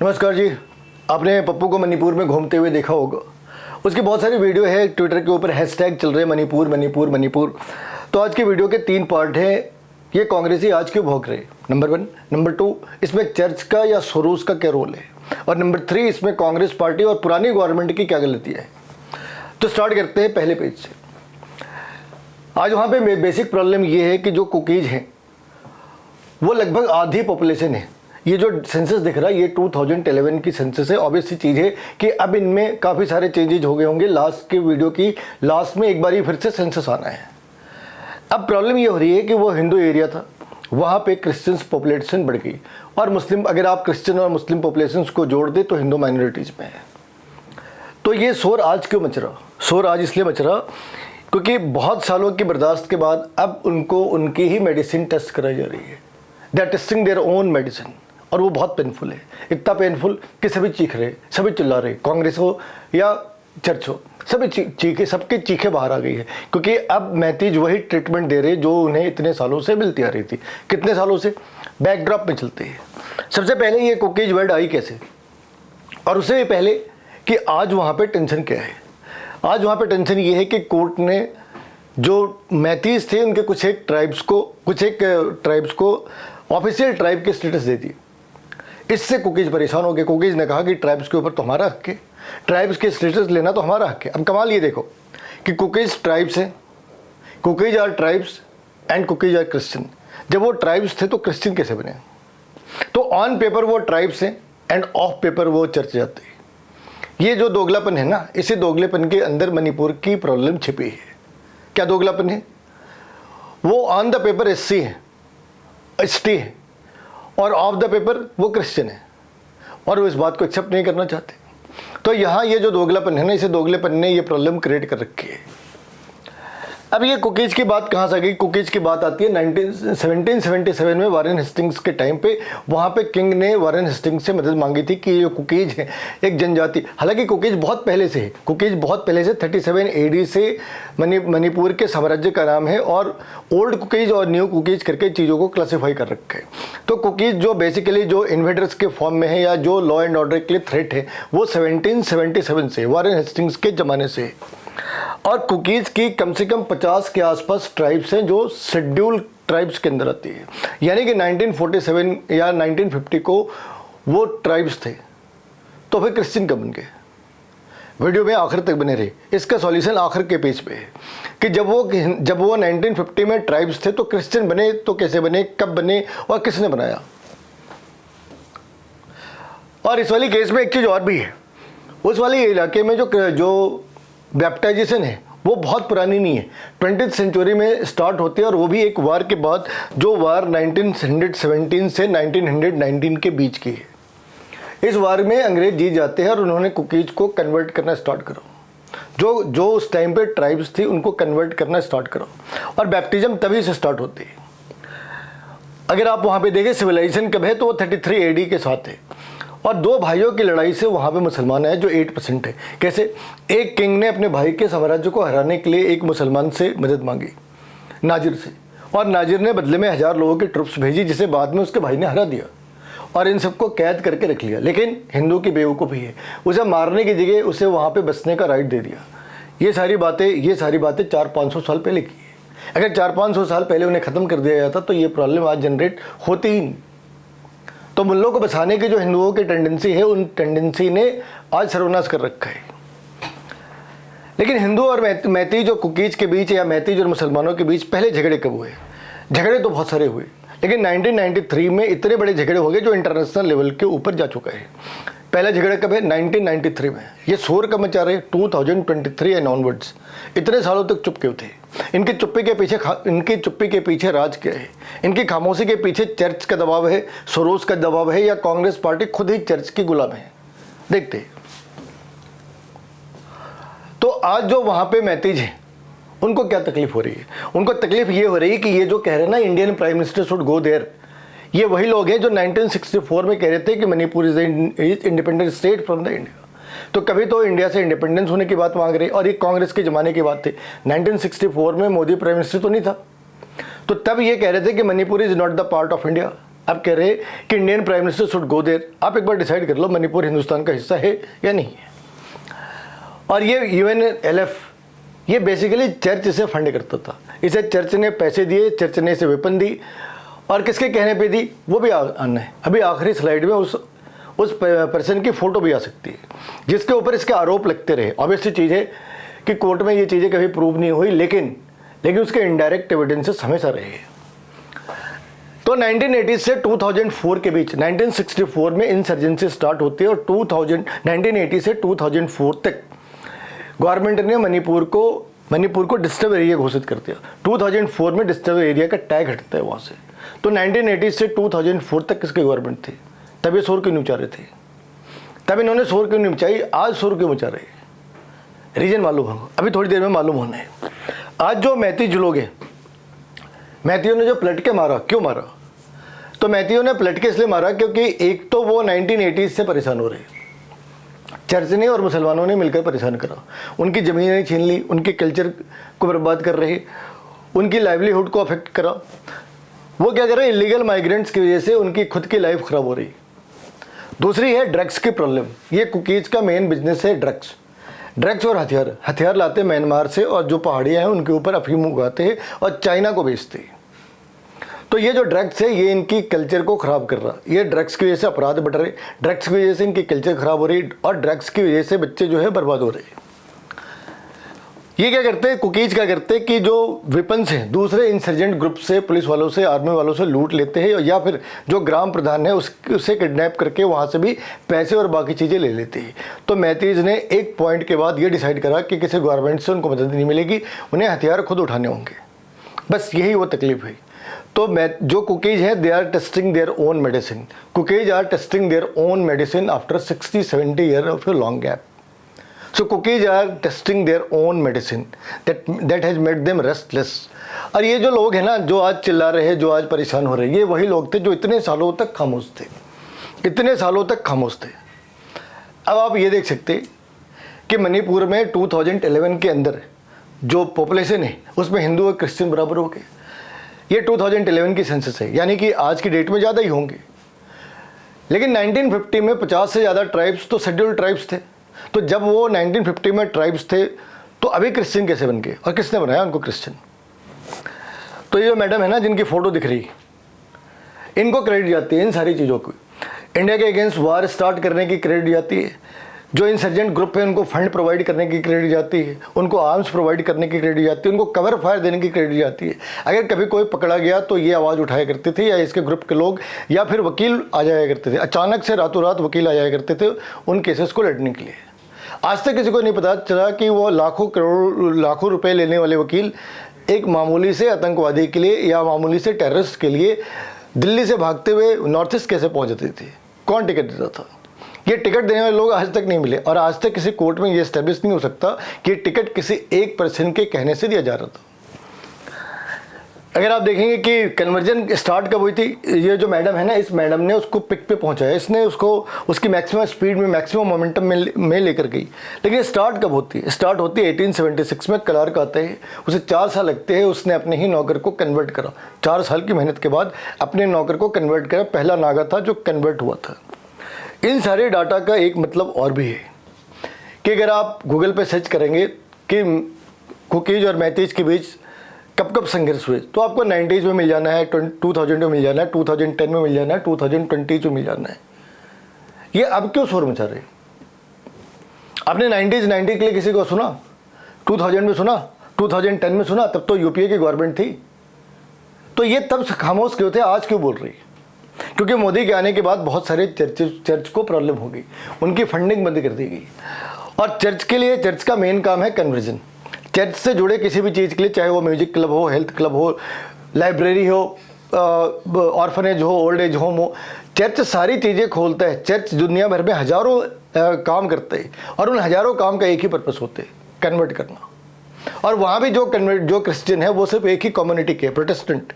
नमस्कार जी। आपने पप्पू को मणिपुर में घूमते हुए देखा होगा। उसकी बहुत सारी वीडियो है, ट्विटर के ऊपर हैशटैग चल रहे मणिपुर मणिपुर मणिपुर। तो आज की वीडियो के 3 पार्ट हैं। ये कांग्रेसी आज क्यों भौंक रहे, नंबर 1। नंबर 2, इसमें चर्च का या सोरोस का क्या रोल है, और नंबर 3, इसमें कांग्रेस पार्टी और पुरानी गवर्नमेंट की क्या गलतियाँ है। तो स्टार्ट करते हैं पहले पेज से। आज वहाँ पे बेसिक प्रॉब्लम ये है कि जो कुकीज़ हैं वो लगभग आधी पॉपुलेशन है। ये जो सेंसस दिख रहा है ये 2011 की सेंसस है। ऑब्वियस सी चीज़ है कि अब इनमें काफ़ी सारे चेंजेज हो गए होंगे। लास्ट के वीडियो की लास्ट में एक बार ही फिर से सेंसस आना है। अब प्रॉब्लम ये हो रही है कि वो हिंदू एरिया था, वहाँ पे क्रिश्चियंस पॉपुलेशन बढ़ गई और मुस्लिम, अगर आप क्रिश्चियन और मुस्लिम पॉपुलेशन को जोड़ दे तो हिंदू माइनॉरिटीज़ में है। तो ये शोर आज क्यों मच रहा? शोर आज इसलिए मच रहा क्योंकि बहुत सालों की बर्दाश्त के बाद अब उनको उनकी ही मेडिसिन टेस्ट कराई जा रही है। They are testing their own medicine और वो बहुत पेनफुल है। इतना पेनफुल कि सभी चीख रहे, सभी चिल्ला रहे, कांग्रेस हो या चर्च हो, सभी चीखे, सबकी चीखें बाहर आ गई है क्योंकि अब मैतीज वही ट्रीटमेंट दे रहे जो उन्हें इतने सालों से मिलती आ रही थी। कितने सालों से? बैकड्रॉप में चलते हैं। सबसे पहले ये कुकीज वर्ड आई कैसे, और उससे पहले कि आज वहाँ पे टेंशन क्या है। आज वहाँ पे टेंशन ये है कि कोर्ट ने जो मैतीज थे उनके कुछ एक ट्राइब्स को ऑफिशियल ट्राइब के स्टेटस दे दी। इससे कुकीज परेशान हो गए। कुकीज ने कहा कि ट्राइब्स के ऊपर तो हमारा हक है, ट्राइब्स के स्टेटस लेना तो हमारा हक है। अब कमाल ये देखो कि कुकीज ट्राइब्स हैं, Kukis are tribes and Kukis are Christian. जब वो ट्राइब्स थे तो क्रिश्चियन कैसे बने? तो ऑन पेपर वो ट्राइब्स हैं एंड ऑफ पेपर वो चर्च जाते हैं। ये जो दोगलापन है ना, इसी दोगलेपन के अंदर मणिपुर की प्रॉब्लम छिपी है। क्या दोगलापन है? वो ऑन द पेपर एससी है, एसटी है, और ऑफ द पेपर वो क्रिश्चियन है और वो इस बात को एक्सेप्ट नहीं करना चाहते। तो यहाँ ये जो दोगलापन है ना, इसे दोगलेपन ने ये प्रॉब्लम क्रिएट कर रखी है। अब ये कुकीज की बात कहाँ से आ गई? कुकीज की बात आती है 1777 में वारेन हेस्टिंग्स के टाइम पे। वहाँ पे किंग ने वारेन हेस्टिंग्स से मदद मांगी थी कि ये कुकीज है एक जनजाति। हालांकि कुकीज बहुत पहले से है, कुकीज बहुत पहले से 37 AD से मणिपुर के साम्राज्य का नाम है और ओल्ड कुकीज और न्यू कुकीज करके चीज़ों को क्लासीफाई कर रखा है। तो कुकीज जो बेसिकली जो इन्वेडर्स के फॉर्म में है या जो लॉ एंड ऑर्डर के लिए थ्रेट है वो 1777 से, वारेन हेस्टिंग्स के ज़माने से। और कुकीज़ की कम से कम 50 के आसपास ट्राइब्स हैं जो शेड्यूल ट्राइब्स के अंदर आती है। यानी कि 1947 या 1950 को वो ट्राइब्स थे, तो फिर क्रिश्चियन कब बन गए? वीडियो में आखिर तक बने रहे। इसका सॉल्यूशन आखिर के पेज पे है कि जब वो 1950 में ट्राइब्स थे तो क्रिश्चियन बने तो कैसे बने, कब बने और किसने बनाया। और इस वाली केस में एक चीज़ और भी है। उस वाले इलाके में जो बैप्टाइजेशन है वो बहुत पुरानी नहीं है, 20th सेंचुरी में स्टार्ट होती है और वो भी एक वार के बाद, जो वार 1917 से 1919 के बीच की है। इस वार में अंग्रेज जीत जाते हैं और उन्होंने कुकीज को कन्वर्ट करना स्टार्ट करो। जो उस टाइम पे ट्राइब्स थी उनको कन्वर्ट करना स्टार्ट करो और बैप्टिज्म तभी से स्टार्ट होती है। अगर आप वहाँ पे देखें सिविलाइजेशन कब है तो वो 33 AD के साथ है। और 2 भाइयों की लड़ाई से वहाँ पे मुसलमान है जो 8% है। कैसे? एक किंग ने अपने भाई के साम्राज्य को हराने के लिए एक मुसलमान से मदद मांगी, नाजिर से, और नाजिर ने बदले में 1000 लोगों की ट्रुप्स भेजी जिसे बाद में उसके भाई ने हरा दिया और इन सबको कैद करके रख लिया। लेकिन हिंदू की बेवकूफ़ी है, उसे मारने की जगह उसे वहाँ पर बसने का राइट दे दिया। ये सारी बातें 400-500 साल पहले की है। अगर 400-500 साल पहले उन्हें ख़त्म कर दिया जाता तो ये प्रॉब्लम आज जनरेट होती ही नहीं। तो मुल्लों को बचाने की जो हिंदुओं की टेंडेंसी है, उन टेंडेंसी ने आज सर्वनाश कर रखा है। लेकिन हिंदू और मैतीज और कुकीज के बीच या मैतीज और मुसलमानों के बीच पहले झगड़े कब हुए? झगड़े तो बहुत सारे हुए, लेकिन 1993 में इतने बड़े झगड़े हो गए जो इंटरनेशनल लेवल के ऊपर जा चुका है। पहला झगड़ा कब है? 1993 में। ये शोर कब मचा रहे? 2023 एंड ऑनवर्ड्स। इतने सालों तक चुप क्यों थे? इनकी चुप्पी के पीछे राज क्या है? इनकी खामोशी के पीछे चर्च का दबाव है, सोरोस का दबाव है, या कांग्रेस पार्टी खुद ही चर्च की गुलाम है? देखते हैं। तो आज जो वहाँ पे मैतीज हैं उनको क्या तकलीफ हो रही है? उनको तकलीफ ये हो रही है कि ये जो कह रहे हैं ना Indian prime minister should go there, ये वही लोग हैं जो 1964 में कह रहे थे कि Manipur is independent state from the India. तो कभी तो इंडिया से इंडिपेंडेंस होने की बात मांग रहे, और ये कांग्रेस के ज़माने की बात थी। 1964 में मोदी प्राइम मिनिस्टर तो नहीं था, तो तब ये कह रहे थे कि Manipur is not the part of India. आप कह रहे कि Indian prime minister should go there. आप एक बार डिसाइड कर लो मणिपुर हिंदुस्तान का हिस्सा है या नहीं है। और ये UNLF ये बेसिकली चर्च से फंड करता था, इसे चर्च ने पैसे दिए, चर्च ने इसे वेपन दी, और किसके कहने पे दी वो भी आना है। अभी आखिरी स्लाइड में उस पर्सन की फ़ोटो भी आ सकती है जिसके ऊपर इसके आरोप लगते रहे। ऑब्वियसली चीज़ है कि कोर्ट में ये चीज़ें कभी प्रूव नहीं हुई, लेकिन उसके इनडायरेक्ट एविडेंसेस हमेशा रहे हैं। तो 1980 से 2004 के बीच 1964 में इंसर्जेंसी स्टार्ट होती है और 1980 से 2004 तक गवर्नमेंट ने मणिपुर को डिस्टर्ब एरिया घोषित कर दिया। 2004 में डिस्टर्ब एरिया का टैग हटता है वहाँ से। तो 1980 से 2004 तक किसकी गवर्नमेंट थी? तब ये शोर क्यों नहीं मचा रहे थे? तब इन्होंने शोर क्यों नहीं मचाई? आज शोर क्यों मचा रहे? रीजन मालूम होगा, अभी थोड़ी देर में मालूम होना है। आज जो मैती लोग हैं, मैथियों ने जो पलट के मारा, क्यों मारा? तो मैथियों ने पलट के इसलिए मारा क्योंकि एक तो वो 1980 से परेशान हो रहे, चर्च ने और मुसलमानों ने मिलकर परेशान करा, उनकी ज़मीनें छीन ली, उनके कल्चर को बर्बाद कर रहे, उनकी लाइवलीहुड को अफेक्ट करा। वो क्या कर रहे हैं? इलीगल माइग्रेंट्स की वजह से उनकी खुद की लाइफ ख़राब हो रही। दूसरी है ड्रग्स की प्रॉब्लम। ये कुकीज़ का मेन बिजनेस है ड्रग्स और हथियार लाते म्यांमार से, और जो पहाड़ियाँ हैं उनके ऊपर अफीम उगाते हैं और चाइना को बेचते हैं। तो ये जो ड्रग्स है ये इनकी कल्चर को ख़राब कर रहा। ये ड्रग्स की वजह से अपराध बढ़ रहे, ड्रग्स की वजह से इनकी कल्चर ख़राब हो रही, और ड्रग्स की वजह से बच्चे जो है बर्बाद हो रहे। ये क्या करते हैं? कुकीज़ क्या करते हैं कि जो वेपन्स हैं दूसरे इंसर्जेंट ग्रुप से, पुलिस वालों से, आर्मी वालों से लूट लेते हैं, या फिर जो ग्राम प्रधान है उससे किडनैप करके वहाँ से भी पैसे और बाकी चीज़ें ले लेते हैं। तो मैथीज़ ने एक पॉइंट के बाद ये डिसाइड करा कि किसी गवर्नमेंट से उनको मदद नहीं मिलेगी, उन्हें हथियार खुद उठाने होंगे। बस यही वो तकलीफ है। तो जो कुकीज़ हैं they are testing their own medicine. Kukis are testing their own medicine after 60-70 year of a long gap. So cookies are testing their own medicine that has made them restless। और ये जो लोग हैं ना, जो आज चिल्ला रहे हैं, जो आज परेशान हो रहे हैं, ये वही लोग थे जो इतने सालों तक खामोश थे, अब आप ये देख सकते कि मणिपुर में 2011 के अंदर जो पॉपुलेशन है उसमें हिंदू और क्रिश्चियन बराबर हो गए। ये 2011 की सेंसस है, यानी कि आज की डेट में ज़्यादा ही होंगे। लेकिन 1950 में 50 से ज़्यादा ट्राइब्स तो शेड्यूल्ड ट्राइब्स थे। तो जब वो 1950 में ट्राइब्स थे तो अभी क्रिश्चियन कैसे बन गए, और किसने बनाया उनको क्रिश्चियन? तो ये जो मैडम है ना जिनकी फ़ोटो दिख रही, इनको क्रेडिट जाती है इन सारी चीज़ों को। इंडिया के अगेंस्ट वार स्टार्ट करने की क्रेडिट जाती है, जो इंसर्जेंट ग्रुप है उनको फंड प्रोवाइड करने की क्रेडिट जाती है, उनको आर्म्स प्रोवाइड करने की क्रेडिट जाती है, उनको कवर फायर देने की क्रेडिट जाती है। अगर कभी कोई पकड़ा गया तो ये आवाज़ उठाया करते थे, या इसके ग्रुप के लोग, या फिर वकील आ जाया करते थे। अचानक से रातों रात वकील आ जाया करते थे उन केसेस को लड़ने के लिए। आज तक किसी को नहीं पता चला कि वो लाखों रुपए लेने वाले वकील एक मामूली से आतंकवादी के लिए या मामूली से टेररिस्ट के लिए दिल्ली से भागते हुए नॉर्थ ईस्ट कैसे पहुंचते थे? कौन टिकट देता था? ये टिकट देने वाले लोग आज तक नहीं मिले, और आज तक किसी कोर्ट में ये एस्टेब्लिश नहीं हो सकता कि टिकट किसी एक पर्सन के कहने से दिया जा रहा था। अगर आप देखेंगे कि कन्वर्जन स्टार्ट कब हुई थी, ये जो मैडम है ना, इस मैडम ने उसको पिक पे पहुंचाया, इसने उसको उसकी मैक्सिमम स्पीड में, मैक्सिमम मोमेंटम में लेकर गई। लेकिन स्टार्ट कब होती है? स्टार्ट होती है 1876 में। क्लार्क आता है, उसे 4 साल लगते हैं, उसने अपने ही नौकर को कन्वर्ट करा। 4 साल की मेहनत के बाद अपने नौकर को कन्वर्ट करा। पहला नागा था जो कन्वर्ट हुआ था। इन सारे डाटा का एक मतलब और भी है कि अगर आप गूगल पे सर्च करेंगे कि कुकीज़ और मैथीज़ के बीच कब कब संघर्ष हुए, तो आपको 90s में मिल जाना है, 2000 में मिल जाना है, 2010 में मिल जाना है, 2020 में मिल जाना है। ये अब क्यों शोर मचा रहे? आपने 90 के लिए किसी को सुना? 2000 में सुना? 2010 में सुना? तब तो यूपीए की गवर्नमेंट थी। तो ये तब खामोश क्यों थे, आज क्यों बोल रही? क्योंकि मोदी के आने के बाद बहुत सारे चर्च को प्रॉब्लम हो गई, उनकी फंडिंग बंद कर दी गई। और चर्च के लिए, चर्च का मेन काम है कन्वर्जन। चर्च से जुड़े किसी भी चीज़ के लिए, चाहे वो म्यूजिक क्लब हो, हेल्थ क्लब हो, लाइब्रेरी हो, ऑर्फनेज हो, ओल्ड एज होम हो, चर्च सारी चीज़ें खोलता है। चर्च दुनिया भर में हज़ारों काम करते हैं, और उन हज़ारों काम का एक ही पर्पस होते हैं, कन्वर्ट करना। और वहाँ भी जो क्रिश्चियन है वो सिर्फ एक ही कम्युनिटी के, प्रोटेस्टेंट।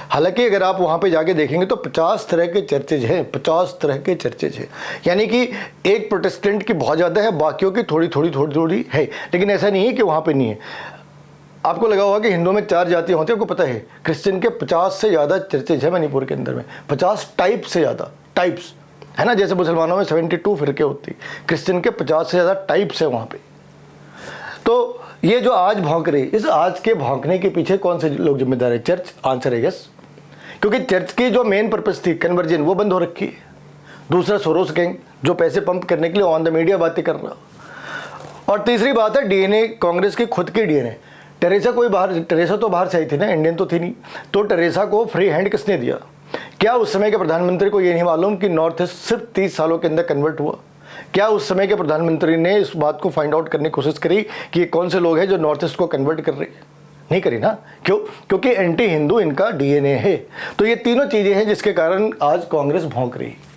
हालांकि अगर आप वहाँ पे जाके देखेंगे तो 50 तरह के चर्चेज हैं, 50 तरह के चर्चेज हैं। यानी कि एक प्रोटेस्टेंट की बहुत ज़्यादा है, बाकियों की थोड़ी थोड़ी है। लेकिन ऐसा नहीं है कि वहाँ पे नहीं है। आपको लगा होगा कि हिंदुओं में 4 जातियाँ होती है, आपको पता है क्रिश्चियन के 50 से ज़्यादा चर्चेज है मणिपुर के अंदर में, 50 टाइप से ज़्यादा टाइप्स है ना। जैसे मुसलमानों में 72 फिरके होती, क्रिश्चियन के 50 से ज़्यादा टाइप्स है वहाँ पे। तो ये जो आज भौंक रही, इस आज के भौंकने के पीछे कौन से लोग जिम्मेदार है? चर्च। आंसर है यस, क्योंकि चर्च की जो मेन पर्पस थी कन्वर्जन वो बंद हो रखी है। दूसरा सोरोस गैंग जो पैसे पंप करने के लिए ऑन द मीडिया बातें कर रहा। और तीसरी बात है डीएनए, कांग्रेस की खुद की डीएनए। टेरेसा तो बाहर से आई थी ना, इंडियन तो थी नहीं। तो टेरेसा को फ्री हैंड किसने दिया? क्या उस समय के प्रधानमंत्री को ये नहीं मालूम कि नॉर्थ ईस्ट सिर्फ 30 सालों के अंदर कन्वर्ट हुआ? क्या उस समय के प्रधानमंत्री ने इस बात को फाइंड आउट करने की कोशिश करी कि ये कौन से लोग हैं जो नॉर्थ ईस्ट को कन्वर्ट कर रहे हैं? नहीं करी ना। क्यों? क्योंकि एंटी हिंदू इनका डीएनए है। तो ये तीनों चीज़ें हैं जिसके कारण आज कांग्रेस भौंक रही है।